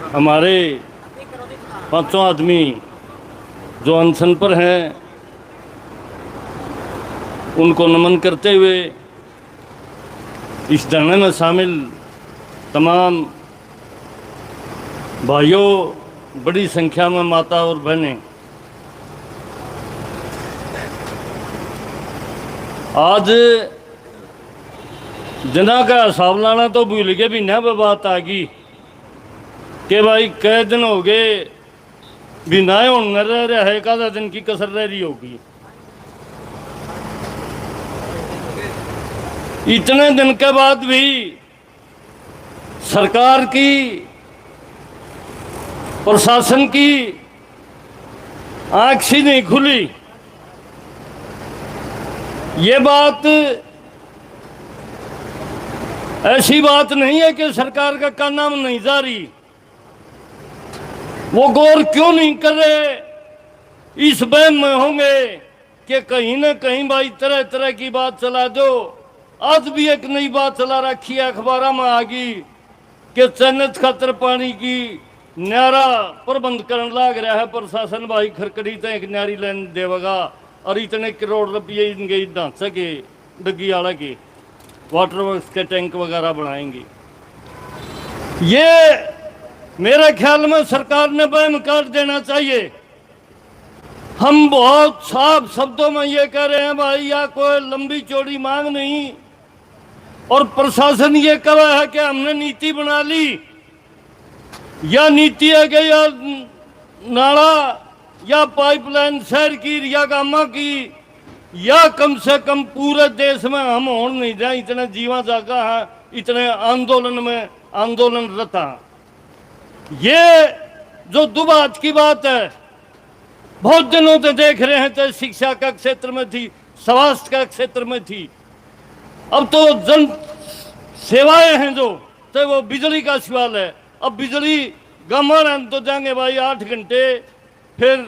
हमारे पांचों आदमी जो अनशन पर हैं उनको नमन करते हुए इस धरने में शामिल तमाम भाइयों, बड़ी संख्या में माता और बहनें, आज जना का हिसाब लाना तो भूल के भी न बात आ गई कि भाई कई दिन हो गए भी ना होने रह रहा है, एक आधा दिन की कसर रह रही होगी। इतने दिन के बाद भी सरकार की, प्रशासन की आंख सी नहीं खुली। ये बात ऐसी बात नहीं है कि सरकार का कान नहीं जा रही, वो गौर क्यों नहीं कर रहे। इस वहम में होंगे कि कहीं ना कहीं भाई तरह तरह की बात चला दो। आज भी एक नई बात चला रखी है, अखबार में आ गई कि चन्नत खातर पानी की न्यारा प्रबंध करने लग रहा है प्रशासन। भाई खरकड़ी तो एक न्यारी लाइन देगा और इतने करोड़ रुपये इनके ढांचे के डग्गी वाला के वाटर वर्क्स के टैंक वगैरह बनाएंगे। ये मेरे ख्याल में सरकार ने वहम काट देना चाहिए। हम बहुत साफ शब्दों में ये कह रहे हैं भाई, या कोई लंबी चौड़ी मांग नहीं, और प्रशासन ये कह रहा है कि हमने नीति बना ली, या नीति है कि या नाला या पाइपलाइन शहर की या गामा की, या कम से कम पूरे देश में हम होड़ नहीं जाए। इतने जीवा जागा है, इतने आंदोलन में आंदोलनरत हैं। ये जो दुबात की बात है, बहुत दिनों से देख रहे हैं, तो शिक्षा का क्षेत्र में थी, स्वास्थ्य का क्षेत्र में थी, अब तो जन सेवाएं हैं जो, तो वो बिजली का सवाल है। अब बिजली गाँव तो जाएंगे भाई 8 घंटे, फिर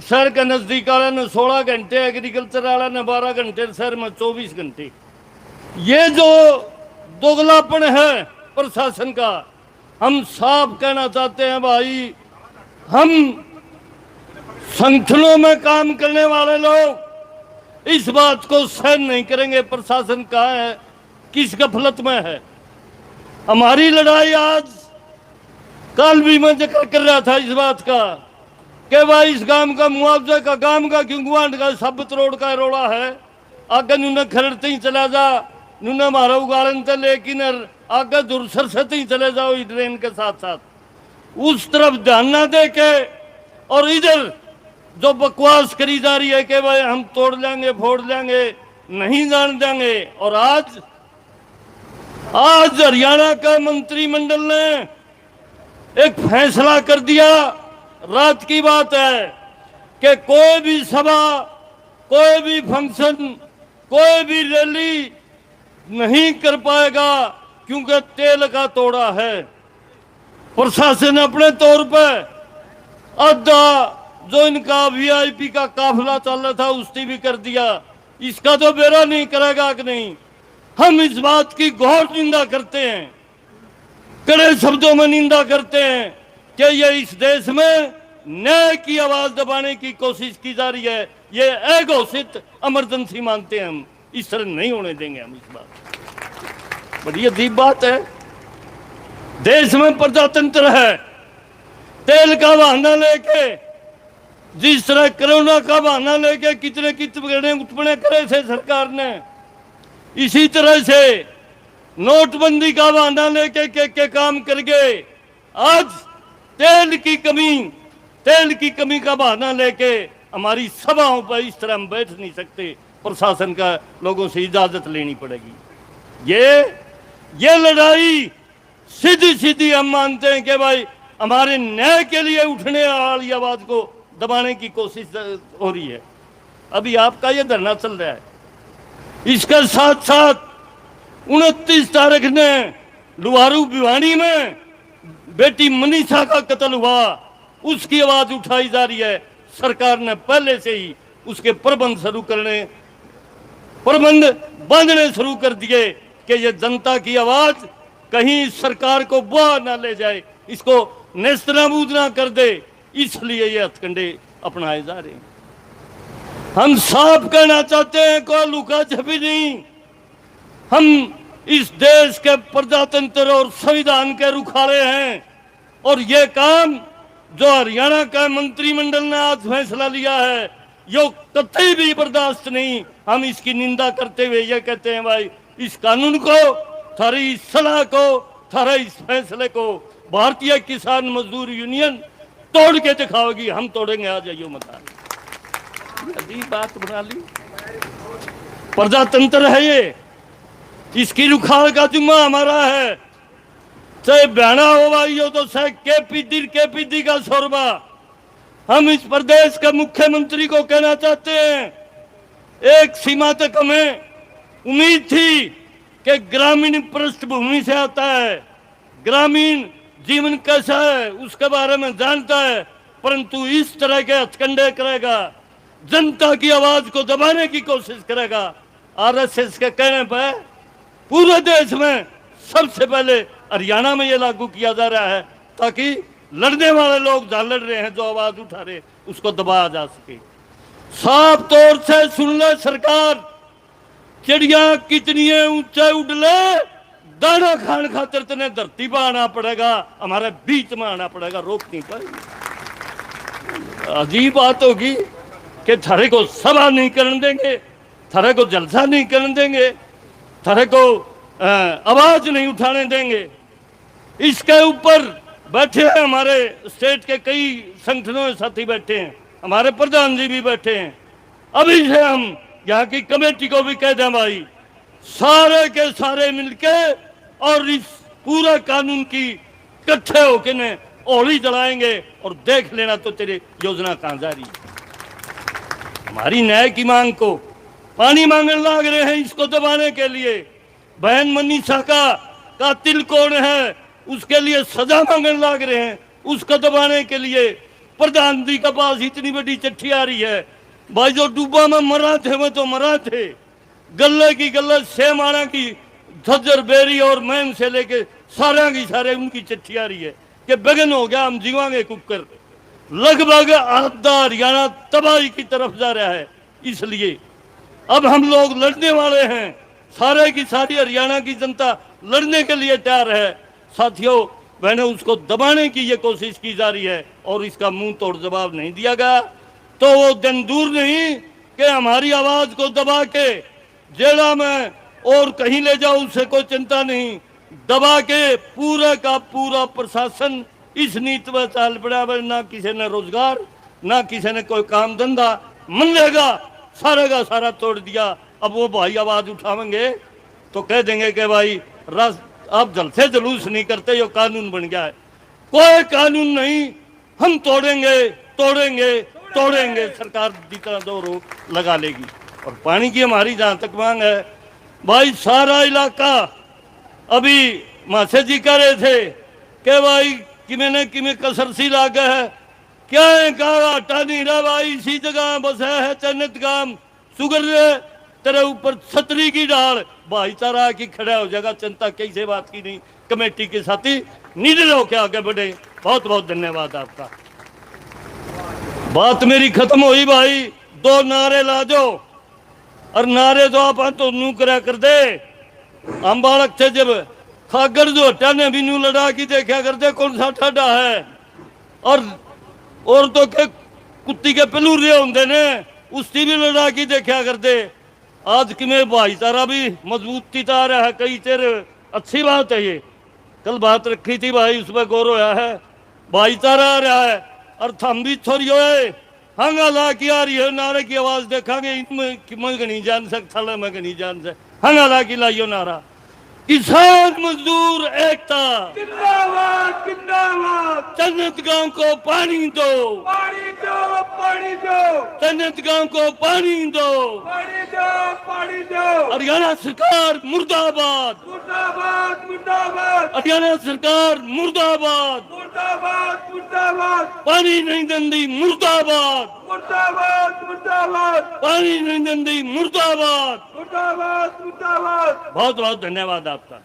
शहर के नज़दीक वाले ने 16 घंटे, एग्रीकल्चर वाला ने 12 घंटे, शहर में 24 घंटे। ये जो दोगलापन है प्रशासन का, हम साफ कहना चाहते हैं भाई, हम संगठनों में काम करने वाले लोग इस बात को सहन नहीं करेंगे। प्रशासन कहाँ है, किस गफलत में है। हमारी लड़ाई आज, कल भी मैं जिक्र कर रहा था इस बात का कि भाई इस गांव का मुआवजे का, गांव का क्यों गुआंढ का साबित रोड का रोड़ा है, आगे नुने खरड़ते ही चला जा, नुने मारा उगाड़न ते, लेकिन आगे दुरसर से ही चले जाओ ट्रेन के साथ साथ, उस तरफ ध्यान ना दे के, और इधर जो बकवास करी जा रही है कि भाई हम तोड़ लेंगे, फोड़ लेंगे, नहीं जान देंगे। और आज हरियाणा का मंत्रिमंडल ने एक फैसला कर दिया, रात की बात है, कि कोई भी सभा, कोई भी फंक्शन, कोई भी रैली नहीं कर पाएगा क्योंकि तेल का तोड़ा है। प्रशासन अपने तौर पर आधा जो इनका वीआईपी का काफिला चल रहा था उसकी भी कर दिया। इसका तो बेरा नहीं करेगा कि नहीं। हम इस बात की घोर निंदा करते हैं, कड़े शब्दों में निंदा करते हैं कि ये इस देश में न्याय की आवाज दबाने की कोशिश की जा रही है। ये अघोषित इमरजेंसी मानते हैं हम, इस तरह नहीं होने देंगे हम। इस बात बड़ी अजीब बात है। देश में प्रजातंत्र है, तेल का बहाना लेके, जिस तरह कोरोना का बहाना लेके कितने कितने उत्पन्न करे थे सरकार ने, इसी तरह से नोटबंदी का बहाना लेके के काम कर गए। आज तेल की कमी का बहाना लेके हमारी सभाओं पर इस तरह हम बैठ नहीं सकते। प्रशासन का लोगों से इजाजत लेनी पड़ेगी। ये लड़ाई सीधी सीधी हम मानते हैं कि भाई हमारे न्याय के लिए उठने वाली आवाज को दबाने की कोशिश हो रही है। अभी आपका ये धरना चल रहा है, इसके साथ साथ 29 तारीख ने लुहारू भिवानी में बेटी मनीषा का कत्ल हुआ, उसकी आवाज उठाई जा रही है। सरकार ने पहले से ही उसके प्रबंध बांधने शुरू कर दिए कि ये जनता की आवाज कहीं सरकार को बुआ ना ले जाए, इसको नेस्तनाबूद ना कर दे, इसलिए ये हथकंडे अपनाए जा रहे हैं। हम साफ कहना चाहते हैं, कोई लुका छपी नहीं। हम इस देश के प्रजातंत्र और संविधान के रुखारे हैं, और ये काम जो हरियाणा का मंत्रिमंडल ने आज फैसला लिया है, यो कतई भी बर्दाश्त नहीं। हम इसकी निंदा करते हुए ये कहते हैं, भाई इस कानून को, थारी इस सलाह को, थारा इस फैसले को भारतीय किसान मजदूर यूनियन तोड़ के दिखाओगी। हम तोड़ेंगे, आ जाइयो मकान। अजीब बात बना ली। प्रजातंत्र है ये, इसकी रुखार का जिम्मा हमारा है। चाहे बयाना हो भाई हो तो चाहे केपीडी का शोरबा। हम इस प्रदेश के मुख्यमंत्री को कहना चाहते हैं, एक सीमा तक हमें उम्मीद थी कि ग्रामीण पृष्ठभूमि से आता है, ग्रामीण जीवन कैसा है उसके बारे में जानता है, परंतु इस तरह के हथकंडे करेगा, जनता की आवाज को दबाने की कोशिश करेगा। आरएसएस के कहने पर पूरे देश में सबसे पहले हरियाणा में ये लागू किया जा रहा है, ताकि लड़ने वाले लोग जहां लड़ रहे हैं, जो आवाज उठा रहे, उसको दबाया जा सके। साफ तौर से सुन ले सरकार, चिड़िया कितनी ऊंचे उड़ ले, दाना खान खातिर तने धरती पर आना पड़ेगा, हमारे बीच में आना पड़ेगा, रोक नहीं पाएगी। अजीब बात होगी कि थारे को सभा नहीं करने देंगे, थारे को जलसा नहीं करने देंगे, थारे को आवाज नहीं उठाने देंगे। इसके ऊपर बैठे हैं हमारे स्टेट के कई संगठनों के साथी बैठे हैं, हमारे प्रधान जी भी बैठे हैं। अभी से हम यहाँ की कमेटी को भी कह दें, भाई सारे के सारे मिलके और इस पूरा कानून की इकट्ठे होके ने होली जलाएंगे, और देख लेना तो तेरी योजना कहां जा रही है। हमारी न्याय की मांग को पानी मांगने लग रहे हैं, इसको दबाने के लिए। बहन मनीषा का कातिल कौन है, उसके लिए सजा मांगने लग रहे हैं, उसको दबाने के लिए प्रधान जी के पास इतनी बड़ी चिट्ठी आ रही है। भाई जो डूबा में मरा थे वो तो मरा थे, गले की गले सेमाना की झज्जर बेरी और मैन से लेके सारे की सारे उनकी चिट्ठी आ रही है कि बगन हो गया, हम जीवांगे कुकर। लगभग आधा हरियाणा तबाही की तरफ जा रहा है। इसलिए अब हम लोग लड़ने वाले हैं, सारे की सारी हरियाणा की जनता लड़ने के लिए तैयार है। साथियों मैंने उसको दबाने की ये कोशिश की जा रही है, और इसका मुंह तोड़ जवाब नहीं दिया गया तो वो दिन दूर नहीं कि हमारी आवाज को दबा के जेला में और कहीं ले जाओ, उससे कोई चिंता नहीं। दबा के पूरा का पूरा प्रशासन इस नीति में चाल पड़ा, ना किसी ने रोजगार, ना किसी ने कोई काम धंधा मन लेगा, सारा का सारा तोड़ दिया। अब वो भाई आवाज उठावेंगे तो कह देंगे कि भाई आप जलसे जुलूस नहीं करते, ये कानून बन गया है। कोई कानून नहीं, हम तोड़ेंगे तोड़ेंगे तोड़ेंगे, सरकार जितना दो रोक लगा लेगी। और पानी की हमारी जहां तक मांग है, भाई सारा इलाका अभी मासे जी कह रहे थे कि भाई किमें कसर सी लागे है, क्या है कहा आटा नहीं रहा भाई, इसी जगह बस है चन्नत गांव सुगर तेरे ऊपर छतरी की डाल, भाईचारा की खड़ा हो जाएगा। चिंता कैसे बात की नहीं, कमेटी के साथी निडर होकर आगे बढ़े। बहुत बहुत धन्यवाद आपका। बात मेरी खत्म हुई भाई, दो नारे ला दो, और नारे तो आप तो नू करा कर दे। हम बालक थे जब खागर जो हटा ने भी नू लड़ा की देखा करते कौन सा ठाडा है, और तो के कुत्ती के पलूरे होंगे ने उसकी भी लड़ा की देखा करते। आज कि में भाईचारा भी मजबूती आ रहा है, कई चेर अच्छी बात है। ये कल बात रखी थी भाई, उसमें गौर होया है, भाईचारा आ रहा है। और थम भी थोड़ी होए हंगा ला की आ रही है, नारे की आवाज देखांगे, इनमें मैं नहीं जान सकता, मैं नहीं जान सकता, हंगा ला की लाइयो नारा, किसान मजदूर एकता जिंदाबाद जिंदाबाद, जन्नत गांव को पानी दो, पानी दो पानी दो, जन्नत गांव को पानी दो, पानी दो पानी दो, हरियाणा सरकार मुर्दाबाद, मुर्दाबाद मुर्दाबाद, हरियाणा सरकार मुर्दाबाद, मुर्दाबाद मुर्दाबाद, पानी नहीं दंदी मुर्दाबाद, मुर्दाबाद मुर्दाबाद, पानी नहीं दंदी मुर्दाबाद। मुर्दाबाद मुर्दाबाद। बहुत बहुत धन्यवाद आपका।